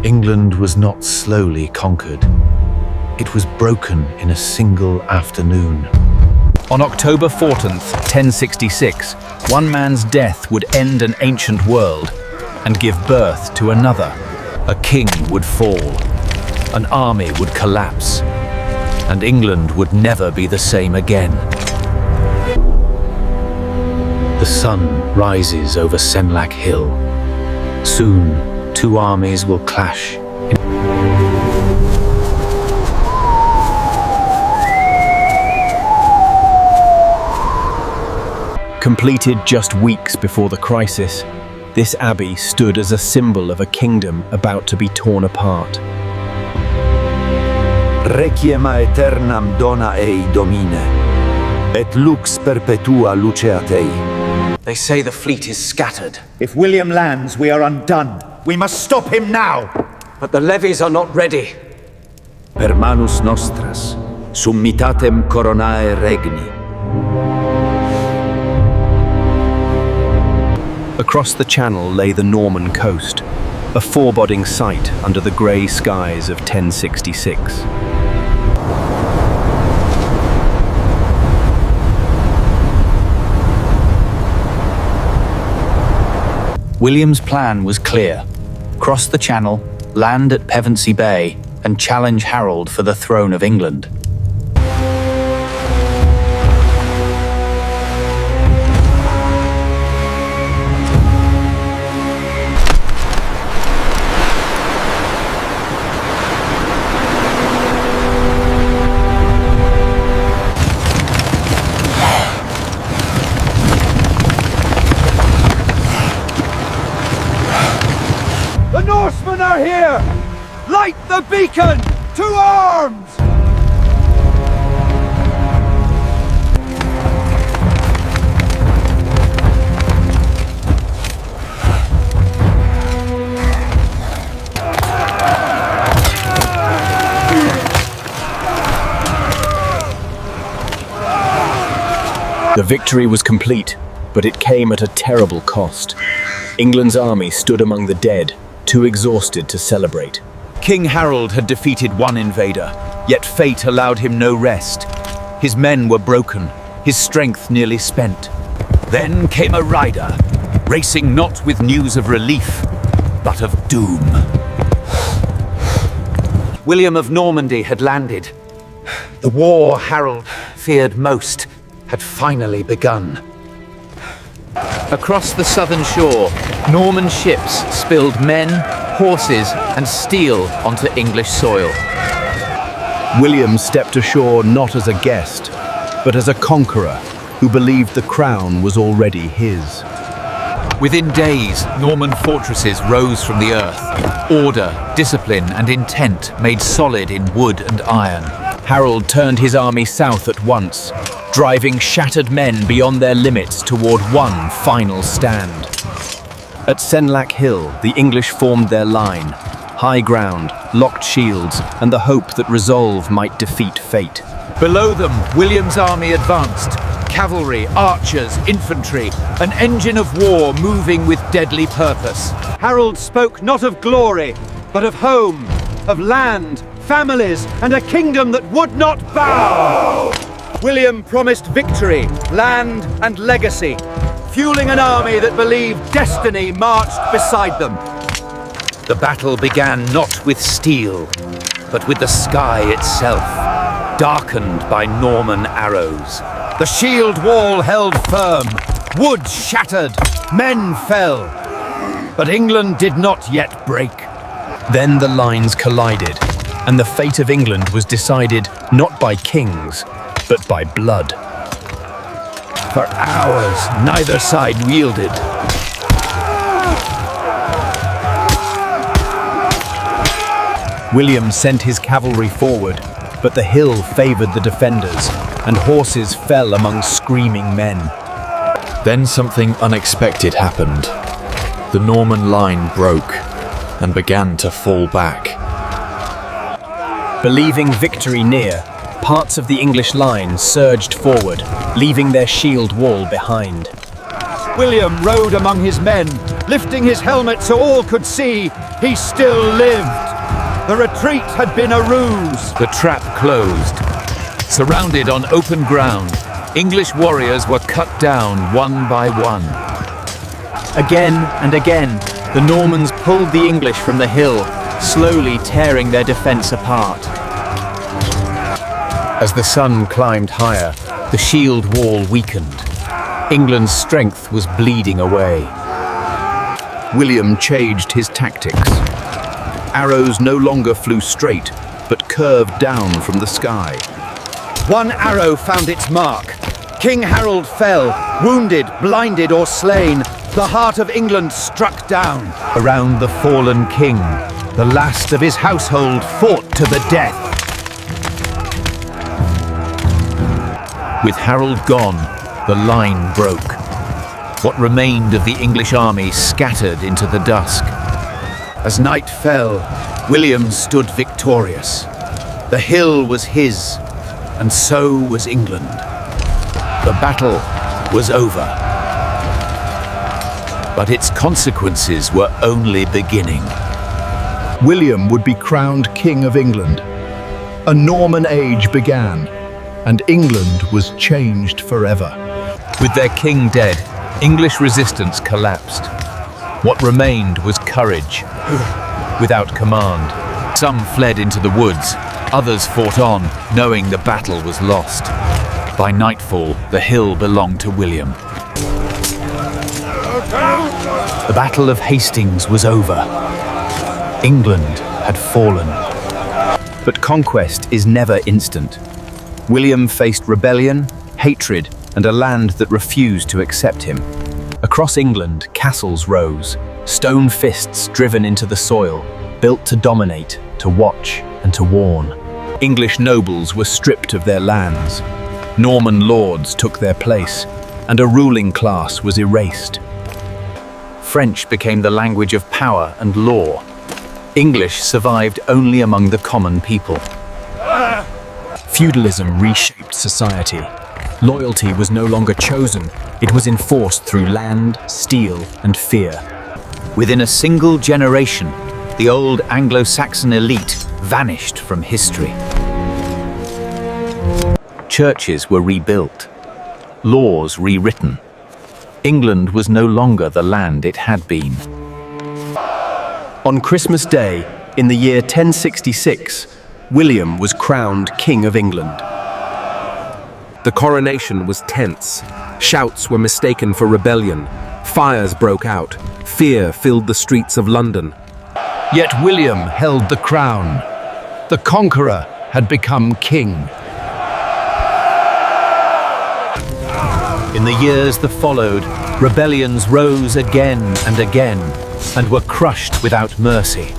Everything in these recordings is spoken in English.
England was not slowly conquered. It was broken in a single afternoon. On October 14th, 1066, one man's death would end an ancient world and give birth to another. A king would fall, an army would collapse, and England would never be the same again. The sun rises over Senlac Hill. Soon, two armies will clash. Completed just weeks before the crisis, this abbey stood as a symbol of a kingdom about to be torn apart. Requiem aeternam dona ei, Domine, et lux perpetua luceat ei. They say the fleet is scattered. If William lands, we are undone. We must stop him now! But the levies are not ready. Per manus nostras, summitatem coronae regni. Across the Channel lay the Norman coast, a foreboding sight under the grey skies of 1066. William's plan was clear. Cross the Channel, land at Pevensey Bay, and challenge Harold for the throne of England. The Norsemen are here! Light the beacon! To arms! The victory was complete, but it came at a terrible cost. England's army stood among the dead, too exhausted to celebrate. King Harold had defeated one invader, yet fate allowed him no rest. His men were broken, his strength nearly spent. Then came a rider, racing not with news of relief, but of doom. William of Normandy had landed. The war Harold feared most had finally begun. Across the southern shore, Norman ships spilled men, horses, and steel onto English soil. William stepped ashore not as a guest, but as a conqueror who believed the crown was already his. Within days, Norman fortresses rose from the earth. Order, discipline, and intent made solid in wood and iron. Harold turned his army south at once, driving shattered men beyond their limits toward one final stand. At Senlac Hill, the English formed their line, high ground, locked shields, and the hope that resolve might defeat fate. Below them, William's army advanced. Cavalry, archers, infantry, an engine of war moving with deadly purpose. Harold spoke not of glory, but of home, of land, families, and a kingdom that would not bow! William promised victory, land, and legacy, fueling an army that believed destiny marched beside them. The battle began not with steel, but with the sky itself, darkened by Norman arrows. The shield wall held firm, wood shattered, men fell. But England did not yet break. Then the lines collided, and the fate of England was decided not by kings, but by blood. For hours, neither side yielded. William sent his cavalry forward, but the hill favored the defenders, and horses fell among screaming men. Then something unexpected happened. The Norman line broke and began to fall back. Believing victory near, parts of the English line surged forward, leaving their shield wall behind. William rode among his men, lifting his helmet so all could see he still lived. The retreat had been a ruse. The trap closed. Surrounded on open ground, English warriors were cut down one by one. Again and again, the Normans pulled the English from the hill, slowly tearing their defense apart. As the sun climbed higher, the shield wall weakened. England's strength was bleeding away. William changed his tactics. Arrows no longer flew straight, but curved down from the sky. One arrow found its mark. King Harold fell, wounded, blinded or slain. The heart of England struck down. Around the fallen king, the last of his household fought to the death. With Harold gone, the line broke. What remained of the English army scattered into the dusk. As night fell, William stood victorious. The hill was his, and so was England. The battle was over. But its consequences were only beginning. William would be crowned King of England. A Norman age began, and England was changed forever. With their king dead, English resistance collapsed. What remained was courage, without command. Some fled into the woods, others fought on, knowing the battle was lost. By nightfall, the hill belonged to William. The Battle of Hastings was over. England had fallen. But conquest is never instant. William faced rebellion, hatred, and a land that refused to accept him. Across England, castles rose, stone fists driven into the soil, built to dominate, to watch, and to warn. English nobles were stripped of their lands. Norman lords took their place, and a ruling class was erased. French became the language of power and law. English survived only among the common people. Feudalism reshaped society. Loyalty was no longer chosen, it was enforced through land, steel, and fear. Within a single generation, the old Anglo-Saxon elite vanished from history. Churches were rebuilt, laws rewritten. England was no longer the land it had been. On Christmas Day, in the year 1066, William was crowned King of England. The coronation was tense. Shouts were mistaken for rebellion. Fires broke out. Fear filled the streets of London. Yet William held the crown. The Conqueror had become king. In the years that followed, rebellions rose again and again, and were crushed without mercy.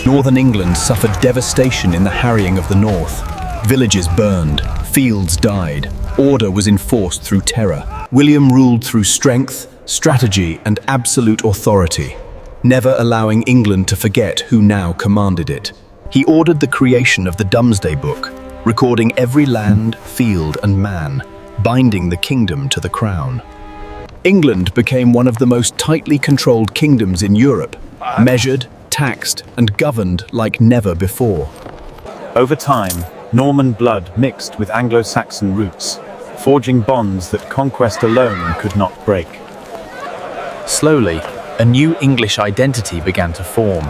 Northern England suffered devastation in the harrying of the north. Villages burned, fields died, order was enforced through terror. William ruled through strength, strategy, and absolute authority, never allowing England to forget who now commanded it. He ordered the creation of the Domesday Book, recording every land, field, and man, binding the kingdom to the crown. England became one of the most tightly controlled kingdoms in Europe, measured, taxed, and governed like never before. Over time, Norman blood mixed with Anglo-Saxon roots, forging bonds that conquest alone could not break. Slowly, a new English identity began to form,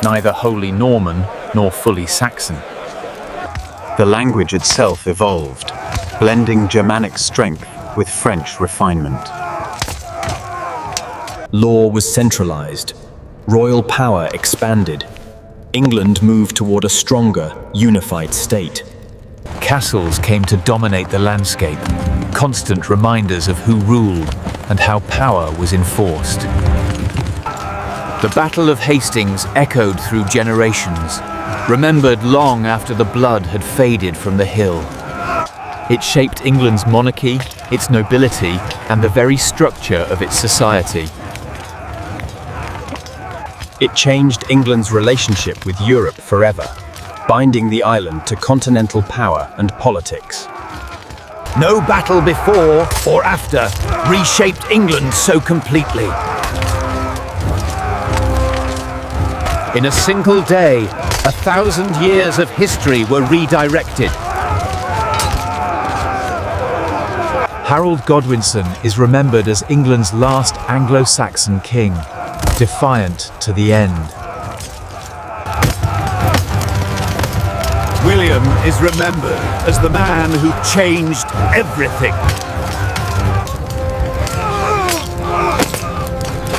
neither wholly Norman nor fully Saxon. The language itself evolved, blending Germanic strength with French refinement. Law was centralized, royal power expanded. England moved toward a stronger, unified state. Castles came to dominate the landscape, constant reminders of who ruled and how power was enforced. The Battle of Hastings echoed through generations, remembered long after the blood had faded from the hill. It shaped England's monarchy, its nobility, and the very structure of its society. It changed England's relationship with Europe forever, binding the island to continental power and politics. No battle before or after reshaped England so completely. In a single day, 1,000 years of history were redirected. Harold Godwinson is remembered as England's last Anglo-Saxon king, defiant to the end. William is remembered as the man who changed everything.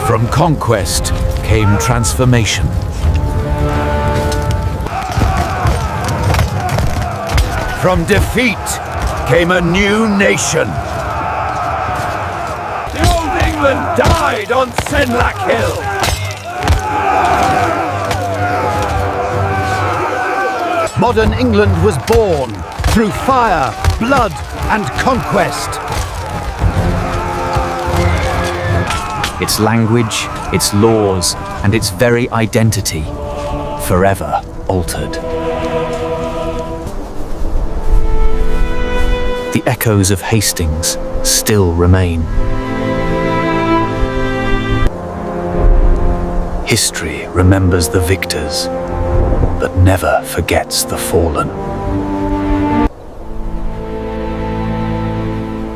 From conquest came transformation. From defeat came a new nation. The old England died on Senlac Hill. Modern England was born through fire, blood, and conquest. Its language, its laws, and its very identity forever altered. The echoes of Hastings still remain. History remembers the victors, but never forgets the fallen.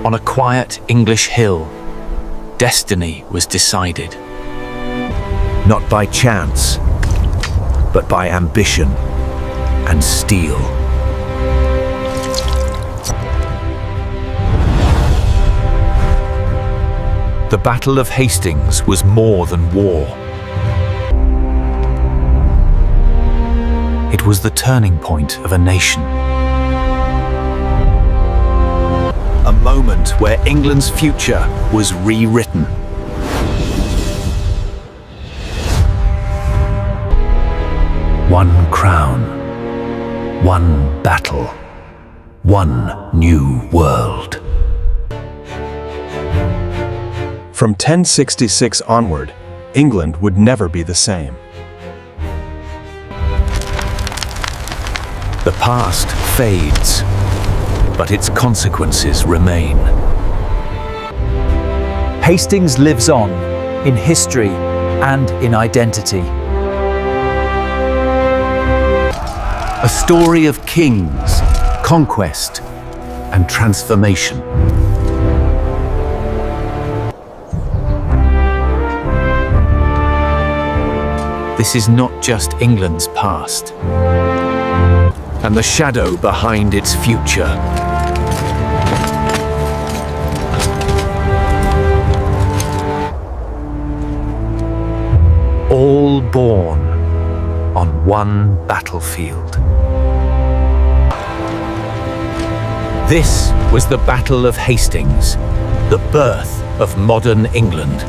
On a quiet English hill, destiny was decided. Not by chance, but by ambition and steel. The Battle of Hastings was more than war. It was the turning point of a nation. A moment where England's future was rewritten. One crown, one battle, one new world. From 1066 onward, England would never be the same. The past fades, but its consequences remain. Hastings lives on in history and in identity. A story of kings, conquest, and transformation. This is not just England's past, and the shadow behind its future. All born on one battlefield. This was the Battle of Hastings, the birth of modern England.